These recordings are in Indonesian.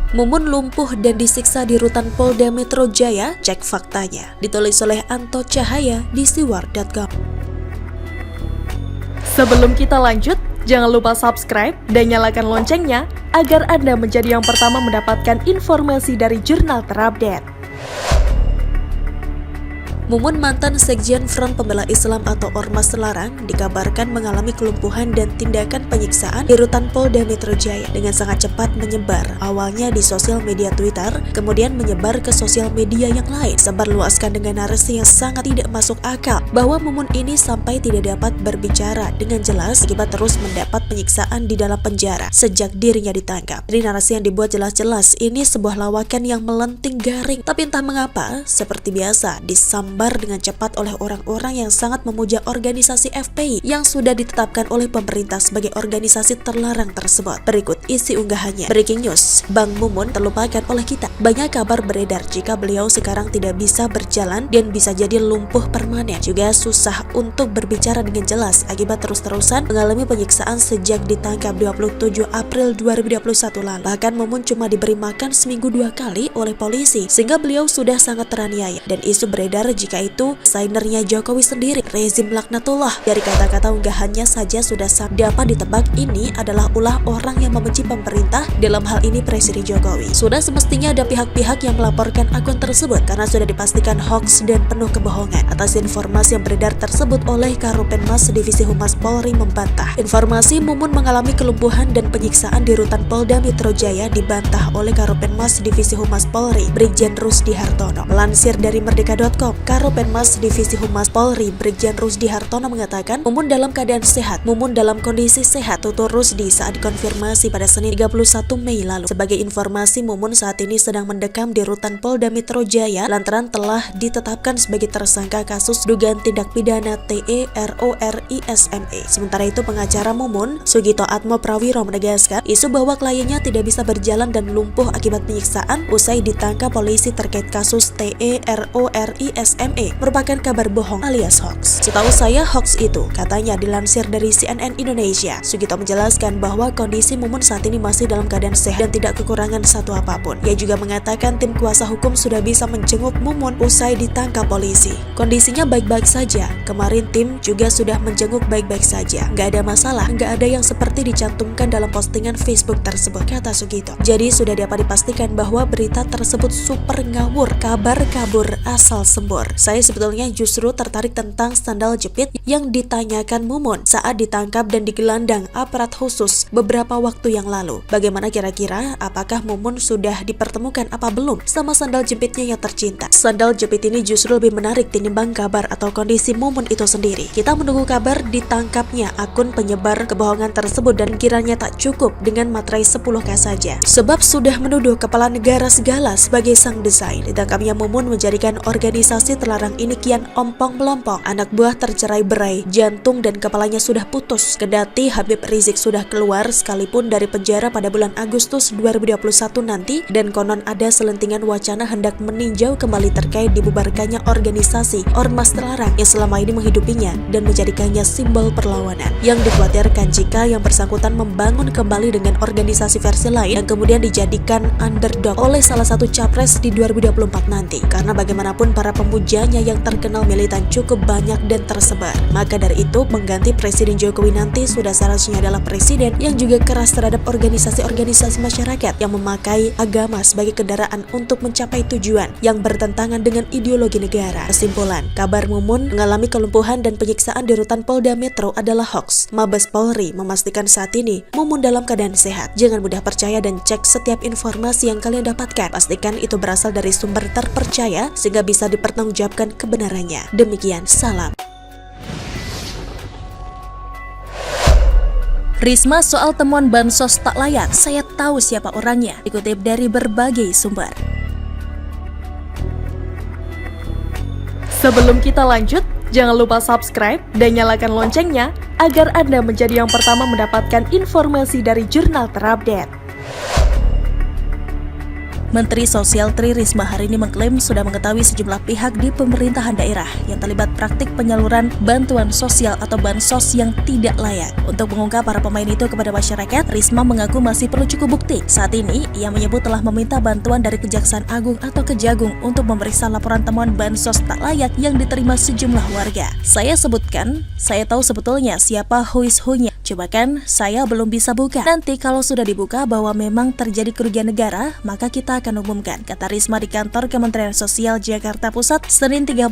Mumun lumpuh dan disiksa di rutan Polda Metro Jaya, cek faktanya. Ditulis oleh Anto Cahaya di siwar.com. Sebelum kita lanjut, jangan lupa subscribe dan nyalakan loncengnya agar Anda menjadi yang pertama mendapatkan informasi dari jurnal terupdate. Mumun, mantan Sekjen Front Pembela Islam atau Ormas Selarang, dikabarkan mengalami kelumpuhan dan tindakan penyiksaan di rutan Polda Metro Jaya dengan sangat cepat menyebar. Awalnya di sosial media Twitter, kemudian menyebar ke sosial media yang lain, sebarluaskan dengan narasi yang sangat tidak masuk akal bahwa Mumun ini sampai tidak dapat berbicara dengan jelas akibat terus mendapat penyiksaan di dalam penjara sejak dirinya ditangkap. Jadi narasi yang dibuat jelas-jelas ini sebuah lawakan yang melenting garing, tapi entah mengapa seperti biasa disambar dengan cepat oleh orang-orang yang sangat memuja organisasi FPI yang sudah ditetapkan oleh pemerintah sebagai organisasi terlarang tersebut. Berikut isi unggahannya. Breaking news, Bang Mumun terlupakan oleh kita. Banyak kabar beredar jika beliau sekarang tidak bisa berjalan dan bisa jadi lumpuh permanen. Juga susah untuk berbicara dengan jelas akibat terus-terusan mengalami penyiksaan sejak ditangkap 27 April 2021 lalu. Bahkan Mumun cuma diberi makan seminggu 2 kali oleh polisi sehingga beliau sudah sangat teraniaya. Dan isu beredar jika itu desainernya Jokowi sendiri, rezim laknatullah. Dari kata-kata unggahannya saja sudah dapat ditebak ini adalah ulah orang yang membenci pemerintah, dalam hal ini Presiden Jokowi. Sudah semestinya ada pihak-pihak yang melaporkan akun tersebut karena sudah dipastikan hoax dan penuh kebohongan. Atas informasi yang beredar tersebut oleh Karopenmas Divisi Humas Polri membantah. Informasi Mumun mengalami kelumpuhan dan penyiksaan di rutan Polda Metro Jaya dibantah oleh Karopenmas Divisi Humas Polri, Brigjen Rusdi Hartono. Melansir dari Merdeka.com, Karopenmas Divisi Humas Polri, Brigjen Rusdi Hartono mengatakan Mumun dalam keadaan sehat. Mumun dalam kondisi sehat, tutur Rusdi saat dikonfirmasi pada Senin 31 Mei lalu. Sebagai informasi, Mumun saat ini sedang mendekam di rutan Polda Metro Jaya lantaran telah ditetapkan sebagai tersangka kasus dugaan tindak pidana TERORISME. Sementara itu, pengacara Mumun, Sugito Atmo Prawiro menegaskan isu bahwa kliennya tidak bisa berjalan dan lumpuh akibat penyiksaan usai ditangkap polisi terkait kasus TERORISME merupakan kabar bohong alias hoax. Setahu saya hoax itu, katanya dilansir dari CNN Indonesia. Sugito menjelaskan bahwa kondisi Mumun saat ini masih dalam keadaan sehat dan tidak kekurangan satu apapun. Ia juga mengatakan tim kuasa hukum sudah bisa menjenguk Mumun usai ditangkap polisi. Kondisinya baik-baik saja. Kemarin tim juga sudah menjenguk baik-baik saja. Nggak ada masalah, nggak ada yang seperti dicantumkan dalam postingan Facebook tersebut, kata Sugito. Jadi sudah dapat dipastikan bahwa berita tersebut super ngawur, kabar kabur asal sembur. Saya sebetulnya justru tertarik tentang sandal jepit yang ditanyakan Mumun saat ditangkap dan digelandang aparat khusus beberapa waktu yang lalu. Bagaimana kira-kira, apakah Mumun sudah dipertemukan apa belum sama sandal jepitnya yang tercinta? Sandal jepit ini justru lebih menarik tinimbang kabar atau kondisi Mumun itu sendiri. Kita menunggu kabar ditangkapnya akun penyebar kebohongan tersebut dan kiranya tak cukup dengan materai 10K saja. Sebab sudah menuduh kepala negara segala sebagai sang desain. Ditangkapnya Mumun menjadikan organisasi terlarang ini kian ompong-melompong. Anak buah tercerai-berai, jantung dan kepalanya sudah putus. Kendati Habib Rizik sudah keluar sekalipun dari penjara pada bulan Agustus 2021 nanti, dan konon ada selentingan wacana hendak meninjau kembali terkait dibubarkannya organisasi Ormas Terlarang yang selama ini menghidupinya dan menjadikannya simbol perlawanan. Yang dikhawatirkan jika yang bersangkutan membangun kembali dengan organisasi versi lain yang kemudian dijadikan underdog oleh salah satu capres di 2024 nanti. Karena bagaimanapun para pemujanya yang terkenal militan cukup banyak dan tersebar. Maka dari itu, mengganti Presiden Jokowi nanti sudah seharusnya adalah presiden yang juga keras terhadap organisasi-organisasi masyarakat yang memakai agama sebagai kendaraan untuk mencapai tujuan yang bertentangan dengan ideologi negara. Kesimpulan, kabar Mumun mengalami kelumpuhan dan penyiksaan di rutan Polda Metro adalah hoax. Mabes Polri memastikan saat ini Mumun dalam keadaan sehat. Jangan mudah percaya dan cek setiap informasi yang kalian dapatkan. Pastikan itu berasal dari sumber terpercaya sehingga bisa dipertanggungjawabkan kebenarannya. Demikian, salam. Risma soal temuan bansos tak layak, saya tahu siapa orangnya, dikutip dari berbagai sumber. Sebelum kita lanjut, jangan lupa subscribe dan nyalakan loncengnya agar Anda menjadi yang pertama mendapatkan informasi dari jurnal terupdate. Menteri Sosial Tri Risma hari ini mengklaim sudah mengetahui sejumlah pihak di pemerintahan daerah yang terlibat praktik penyaluran bantuan sosial atau bansos yang tidak layak. Untuk mengungkap para pemain itu kepada masyarakat, Risma mengaku masih perlu cukup bukti. Saat ini, ia menyebut telah meminta bantuan dari Kejaksaan Agung atau Kejagung untuk memeriksa laporan temuan bansos tak layak yang diterima sejumlah warga. Saya sebutkan, saya tahu sebetulnya siapa who-nya. Coba kan, saya belum bisa buka. Nanti kalau sudah dibuka bahwa memang terjadi kerugian negara, maka kita akan umumkan, kata Risma di kantor Kementerian Sosial Jakarta Pusat, Senin 31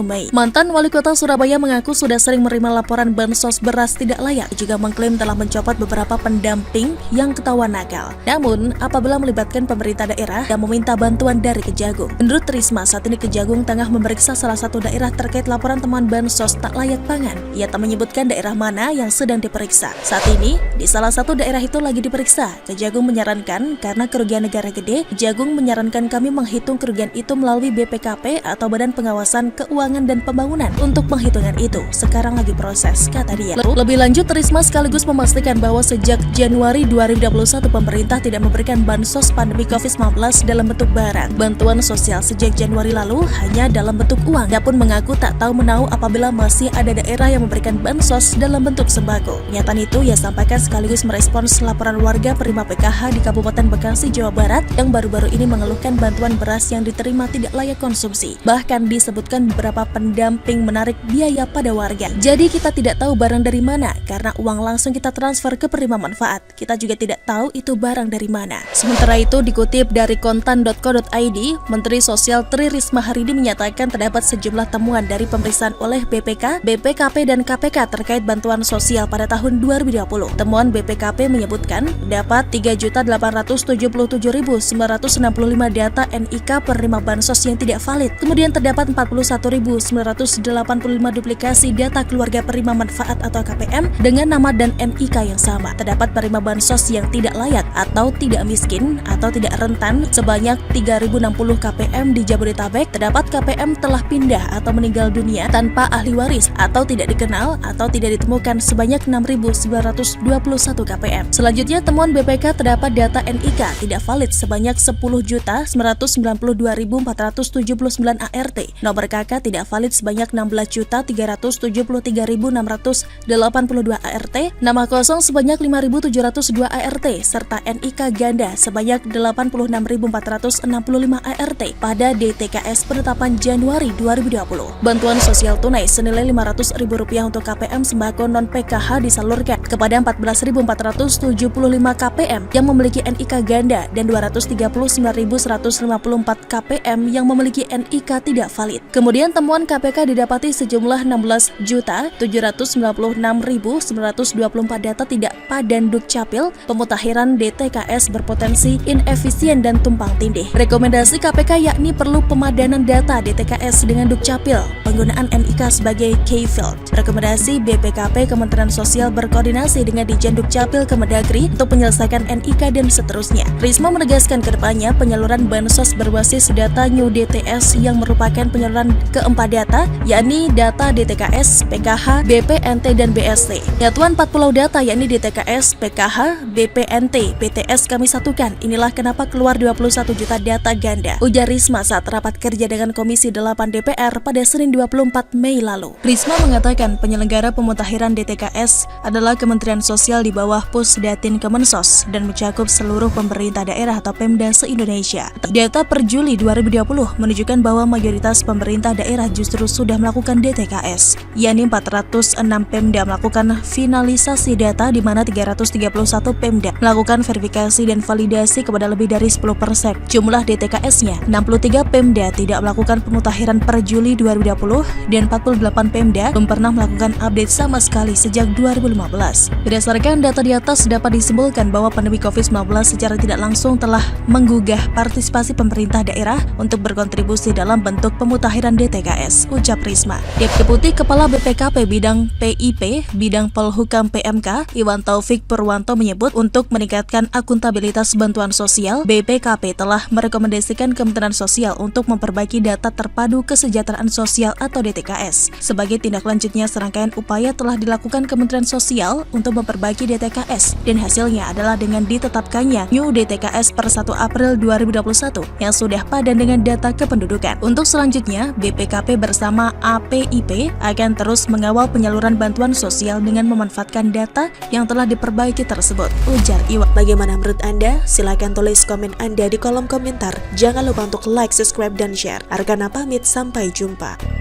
Mei. Mantan Wali Kota Surabaya mengaku sudah sering menerima laporan bansos beras tidak layak, juga mengklaim telah mencopot beberapa pendamping yang ketahuan nakal. Namun, apabila melibatkan pemerintah daerah dan meminta bantuan dari Kejagung. Menurut Risma, saat ini Kejagung tengah memeriksa salah satu daerah terkait laporan temuan bansos tak layak pangan. Ia tak menyebutkan daerah mana yang sedang diperiksa. Saat ini, di salah satu daerah itu lagi diperiksa. Kejagung menyarankan karena kerugian negara gede, Kejagung menyarankan kami menghitung kerugian itu melalui BPKP atau Badan Pengawasan Keuangan dan Pembangunan. Untuk penghitungan itu, sekarang lagi proses, kata dia. Lebih lanjut, Risma sekaligus memastikan bahwa sejak Januari 2021 pemerintah tidak memberikan bansos pandemi COVID-19 dalam bentuk barang. Bantuan sosial sejak Januari lalu hanya dalam bentuk uang. Dia pun mengaku tak tahu menau apabila masih ada daerah yang memberikan bansos dalam bentuk sembako. Pernyataan itu ia sampaikan sekaligus merespons laporan warga penerima PKH di Kabupaten Bekasi, Jawa Barat yang baru-baru ini mengeluhkan bantuan beras yang diterima tidak layak konsumsi. Bahkan disebutkan beberapa pendamping menarik biaya pada warga. Jadi kita tidak tahu barang dari mana karena uang langsung kita transfer ke penerima manfaat. Kita juga tidak tahu itu barang dari mana. Sementara itu dikutip dari kontan.co.id, Menteri Sosial Tri Risma hari ini menyatakan terdapat sejumlah temuan dari pemeriksaan oleh BPK, BPKP dan KPK terkait bantuan sosial pada tahun 2020. Temuan BPKP menyebutkan dapat 3.877.965 data NIK penerima bansos yang tidak valid. Kemudian terdapat 41.985 duplikasi data keluarga penerima manfaat atau KPM dengan nama dan NIK yang sama. Terdapat penerima bansos yang tidak layak atau tidak miskin atau tidak rentan sebanyak 3.060 KPM di Jabodetabek. Terdapat KPM telah pindah atau meninggal dunia tanpa ahli waris atau tidak dikenal atau tidak ditemukan sebanyak 6.921 KPM. Selanjutnya, temuan BPK terdapat data NIK tidak valid sebanyak 10.992.479 ART. Nomor KK tidak valid sebanyak 16.373.682 ART. Nama kosong sebanyak 5.702 ART serta NIK ganda sebanyak 86.465 ART pada DTKS penetapan Januari 2020. Bantuan sosial tunai senilai Rp500.000 untuk KPM sembako non-PKH disalurkan kepada 14.475 KPM yang memiliki NIK ganda dan 239.154 KPM yang memiliki NIK tidak valid. Kemudian temuan KPK didapati sejumlah 16.796.924 data tidak padan Dukcapil, pemutakhiran DTKS berpotensi inefisien dan tumpang tindih. Rekomendasi KPK yakni perlu pemadanan data DTKS dengan Dukcapil, penggunaan NIK sebagai key field. Rekomendasi BPKP Kementerian Sosial berkoordinasi dengan Dijen Dukcapil Kemendagri untuk menyelesaikan NIK dan seterusnya. Risma menegaskan kedepannya penyaluran bansos berbasis data New DTS yang merupakan penyaluran keempat data, yakni data DTKS, PKH, BPNT, dan BST. Nyatuan 4 pulau data yakni DTKS, PKH, BPNT, PTS kami satukan. Inilah kenapa keluar 21 juta data ganda, ujar Risma saat rapat kerja dengan Komisi 8 DPR pada Senin 24 Mei lalu. Risma mengatakan penyelenggara pemutakhiran DTKS adalah Kementerian Sosial di bawah Pusdatin Kemensos dan mencakup seluruh pemerintah daerah atau Pemda se-Indonesia. Data per Juli 2020 menunjukkan bahwa mayoritas pemerintah daerah justru sudah melakukan DTKS, yakni 406 Pemda melakukan finalisasi data di mana 331 Pemda melakukan verifikasi dan validasi kepada lebih dari 10%. Jumlah DTKS-nya, 63 Pemda tidak melakukan pemutakhiran per Juli 2020 dan 48 Pemda belum pernah melakukan update sama sekali sejak 2015. Berdasarkan data di atas dapat disimpulkan bahwa pandemi COVID-19 secara tidak langsung telah menggugah partisipasi pemerintah daerah untuk berkontribusi dalam bentuk pemutakhiran DTKS, ucap Risma. Deputi Kepala BPKP Bidang PIP, Bidang Polhukam PMK, Iwan Taufik Purwanto menyebut untuk meningkatkan akuntabilitas bantuan sosial, BPKP telah merekomendasikan Kementerian Sosial untuk memperbaiki data terpadu kesejahteraan sosial atau DTKS. Sebagai tindak lanjutnya, serangkaian upaya telah dilakukan Kementerian Sosial sosial untuk memperbaiki DTKS, dan hasilnya adalah dengan ditetapkannya New DTKS per 1 April 2021 yang sudah padan dengan data kependudukan. Untuk selanjutnya, BPKP bersama APIP akan terus mengawal penyaluran bantuan sosial dengan memanfaatkan data yang telah diperbaiki tersebut, ujar Iwan. Bagaimana menurut Anda? Silahkan tulis komen Anda di kolom komentar. Jangan lupa untuk like, subscribe, dan share. Arkana pamit, sampai jumpa.